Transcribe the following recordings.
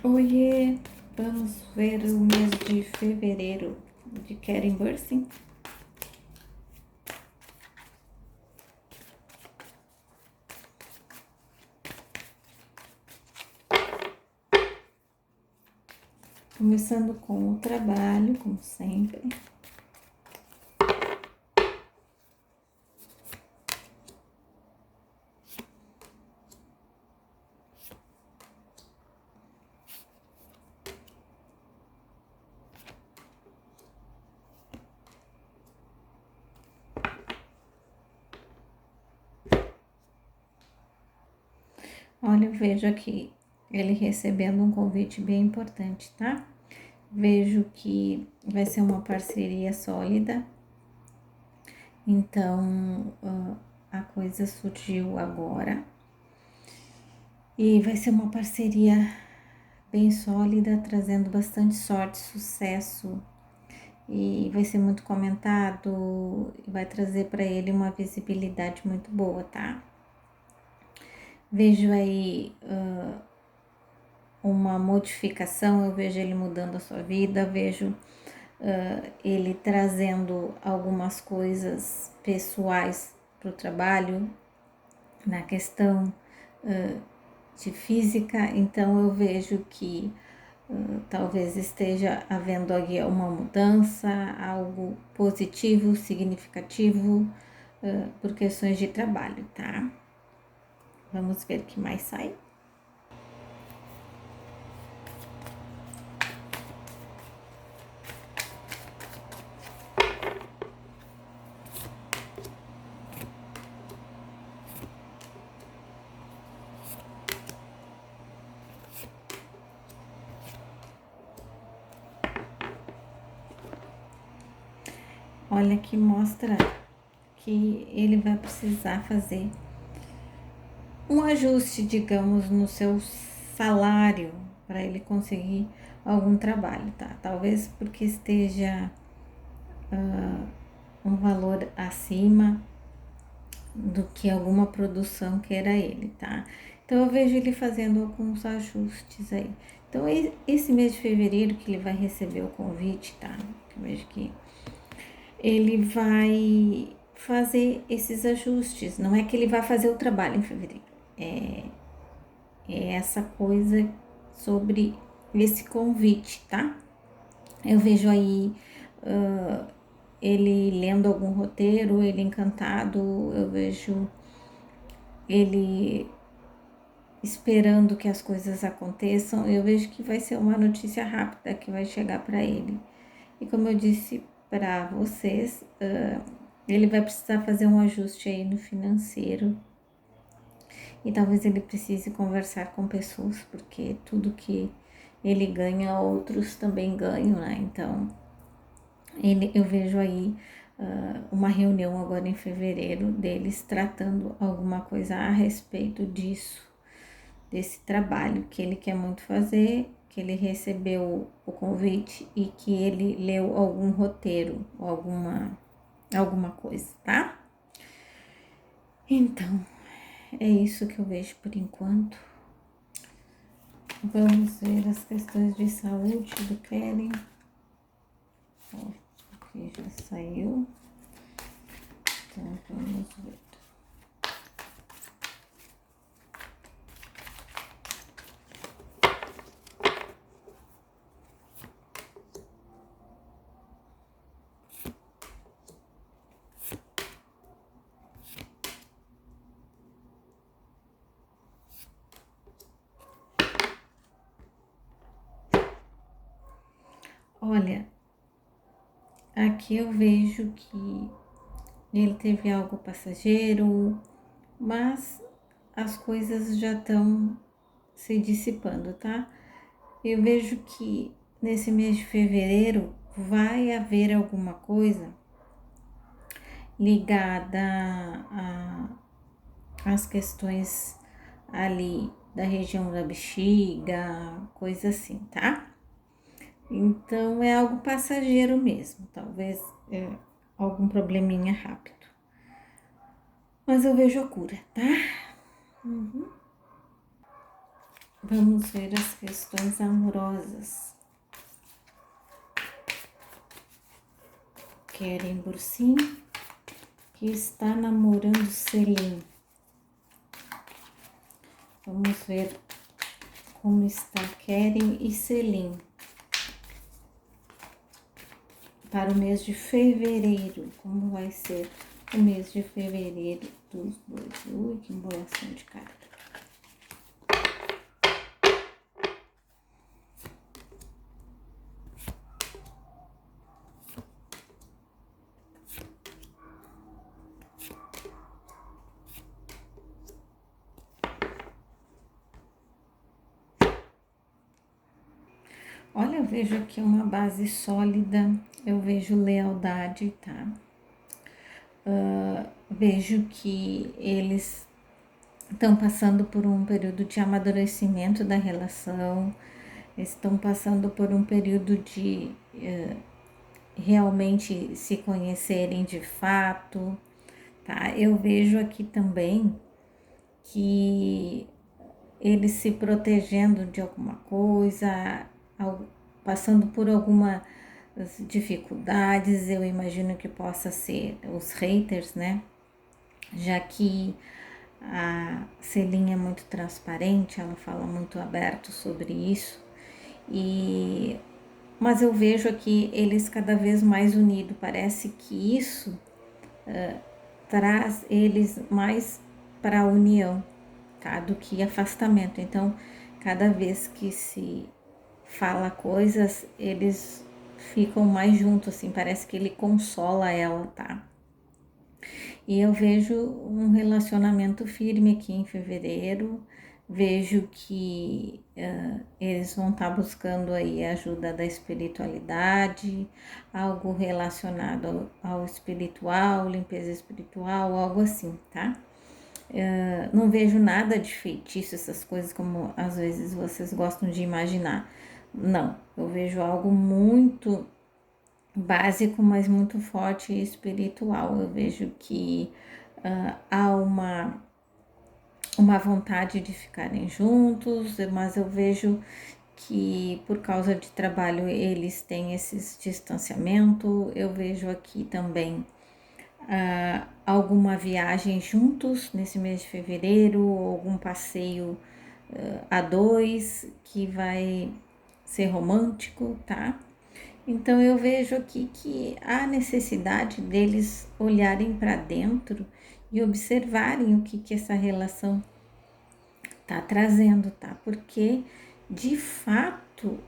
Oiê, vamos ver o mês de fevereiro de Karen Bursing. Começando com o trabalho, como sempre. Olha, eu vejo aqui ele recebendo um convite bem importante, tá? Vejo que vai ser uma parceria sólida. Então, a coisa surgiu agora. E vai ser uma parceria bem sólida, trazendo bastante sorte, sucesso. E vai ser muito comentado, e vai trazer para ele uma visibilidade muito boa, tá? Vejo aí uma modificação, eu vejo ele mudando a sua vida, vejo ele trazendo algumas coisas pessoais para o trabalho, na questão de física, então eu vejo que talvez esteja havendo aqui uma mudança, algo positivo, significativo, por questões de trabalho, tá? Vamos ver o que mais sai. Olha que mostra que ele vai precisar fazer um ajuste, digamos, no seu salário para ele conseguir algum trabalho, tá? Talvez porque esteja um valor acima do que alguma produção queira ele, tá? Então eu vejo ele fazendo alguns ajustes aí. Então esse mês de fevereiro que ele vai receber o convite, tá? Eu vejo que ele vai fazer esses ajustes. Não é que ele vai fazer o trabalho em fevereiro. É essa coisa sobre esse convite, tá? Eu vejo aí ele lendo algum roteiro, ele encantado, eu vejo ele esperando que as coisas aconteçam. Eu vejo que vai ser uma notícia rápida que vai chegar para ele. E como eu disse para vocês, ele vai precisar fazer um ajuste aí no financeiro. E talvez ele precise conversar com pessoas, porque tudo que ele ganha, outros também ganham, né? Então, eu vejo aí uma reunião agora em fevereiro deles tratando alguma coisa a respeito disso, desse trabalho que ele quer muito fazer, que ele recebeu o convite e que ele leu algum roteiro, alguma coisa, tá? Então, é isso que eu vejo por enquanto. Vamos ver as questões de saúde do Keren. Aqui já saiu. Então, vamos ver. Olha, aqui eu vejo que ele teve algo passageiro, mas as coisas já estão se dissipando, tá? Eu vejo que nesse mês de fevereiro vai haver alguma coisa ligada às questões ali da região da bexiga, coisa assim, tá? Então é algo passageiro mesmo, talvez algum probleminha rápido. Mas eu vejo a cura, tá? Vamos ver as questões amorosas. Keren Bursin, que está namorando Selim. Vamos ver como está Keren e Selim para o mês de fevereiro. Como vai ser o mês de fevereiro dos dois? Ui, que emboiação de carta. Olha, eu vejo aqui uma base sólida, eu vejo lealdade, tá? Vejo que eles estão passando por um período de amadurecimento da relação, estão passando por um período de realmente se conhecerem de fato, tá? Eu vejo aqui também que eles se protegendo de alguma coisa, passando por alguma dificuldades, eu imagino que possa ser os haters, né? Já que a Celinha é muito transparente, ela fala muito aberto sobre isso, mas eu vejo aqui eles cada vez mais unidos, parece que isso traz eles mais para a união, tá? Do que afastamento. Então, cada vez que se fala coisas, eles ficam mais juntos, assim, parece que ele consola ela, tá? E eu vejo um relacionamento firme aqui em fevereiro, vejo que eles vão estar buscando aí a ajuda da espiritualidade, algo relacionado ao espiritual, limpeza espiritual, algo assim, tá? Não vejo nada de feitiço, essas coisas como às vezes vocês gostam de imaginar. Não, eu vejo algo muito básico, mas muito forte e espiritual. Eu vejo que há uma vontade de ficarem juntos, mas eu vejo que por causa de trabalho eles têm esses distanciamento. Eu vejo aqui também alguma viagem juntos nesse mês de fevereiro, algum passeio a dois que vai ser romântico, tá? Então eu vejo aqui que há necessidade deles olharem para dentro e observarem o que essa relação tá trazendo, tá? Porque de fato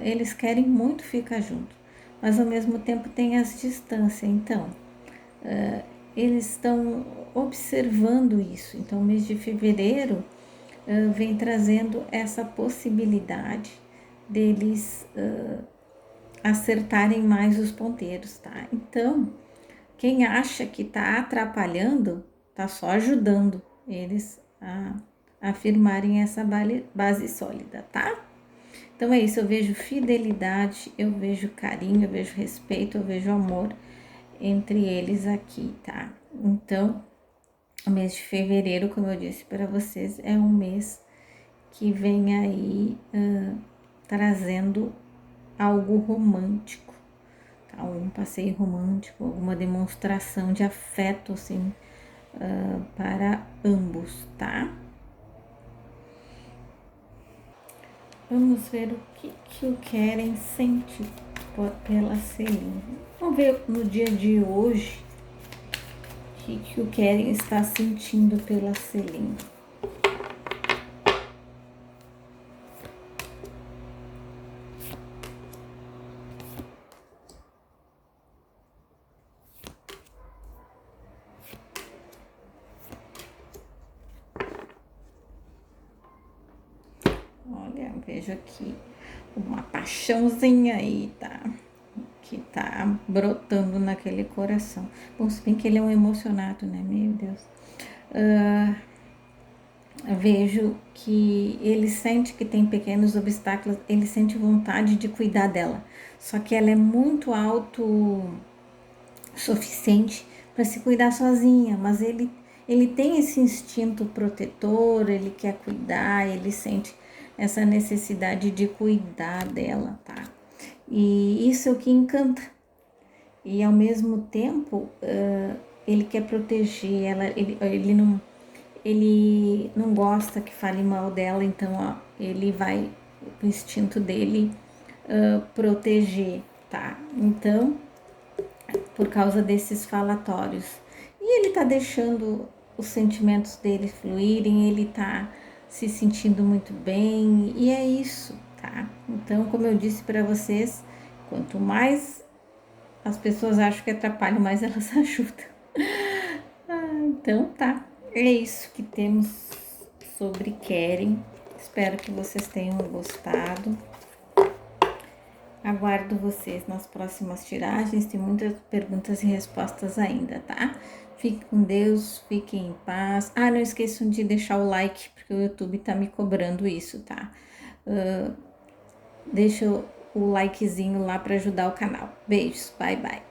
eles querem muito ficar juntos, mas ao mesmo tempo tem as distâncias. Então eles estão observando isso. Então o mês de fevereiro vem trazendo essa possibilidade deles acertarem mais os ponteiros, tá? Então, quem acha que tá atrapalhando, tá só ajudando eles a firmarem essa base sólida, tá? Então é isso, eu vejo fidelidade, eu vejo carinho, eu vejo respeito, eu vejo amor entre eles aqui, tá? Então, o mês de fevereiro, como eu disse para vocês, é um mês que vem aí trazendo algo romântico, tá? Um passeio romântico, alguma demonstração de afeto, assim, para ambos, tá? Vamos ver o que o Keren sente pela Celine. Vamos ver no dia de hoje o que o Keren está sentindo pela Celine. Olha, vejo aqui uma paixãozinha aí, tá? Que tá brotando naquele coração. Bom, se bem que ele é um emocionado, né? Meu Deus. Vejo que ele sente que tem pequenos obstáculos, ele sente vontade de cuidar dela. Só que ela é muito autossuficiente para se cuidar sozinha, mas ele tem esse instinto protetor, ele quer cuidar, ele sente. essa necessidade de cuidar dela, tá? E isso é o que encanta. E ao mesmo tempo, ele quer proteger ela, ele não gosta que fale mal dela, então ó, ele vai, o instinto dele, proteger, tá? Então, por causa desses falatórios. E ele tá deixando os sentimentos dele fluírem, ele tá se sentindo muito bem, e é isso, tá? Então, como eu disse para vocês, quanto mais as pessoas acham que atrapalham, mais elas ajudam. Então tá, é isso que temos sobre Keren. Espero que vocês tenham gostado. Aguardo vocês nas próximas tiragens, tem muitas perguntas e respostas ainda, tá? Fique com Deus, fiquem em paz. Ah, não esqueçam de deixar o like, porque o YouTube tá me cobrando isso, tá? Deixa o likezinho lá para ajudar o canal. Beijos, bye bye.